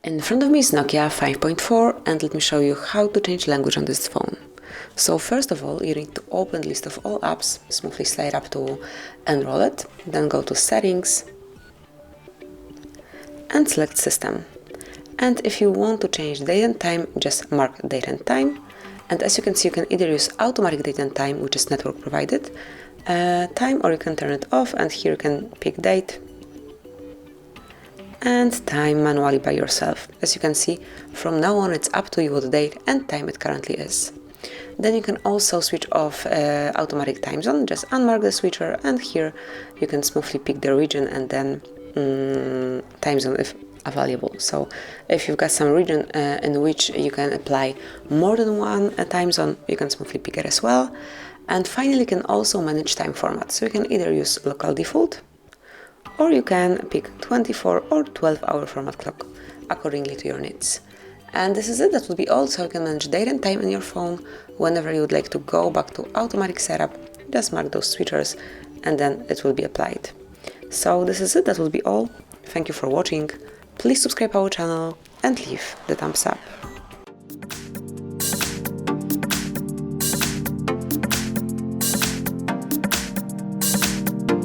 In front of me is NOKIA 5.4 and let me show you how to change language on this phone. So first of all, you need to open the list of all apps, smoothly slide up to Enroll It, then go to Settings and select System. And if you want to change date and time, just mark date and time. And as you can see, you can either use automatic date and time, which is network provided time, or you can turn it off, and here you can pick date and time manually by yourself. As you can see, from now on it's up to you what date and time it currently is. Then you can also switch off automatic time zone, just unmark the switcher, and here you can smoothly pick the region and then time zone if available. So if you've got some region in which you can apply more than one time zone, you can smoothly pick it as well. And finally, you can also manage time format. So you can either use local default, or you can pick 24 or 12-hour format clock accordingly to your needs. And this is it, that would be all. So you can manage date and time in your phone. Whenever you would like to go back to automatic setup, just mark those switchers and then it will be applied. So this is it, that will be all. Thank you for watching. Please subscribe our channel and leave the thumbs up.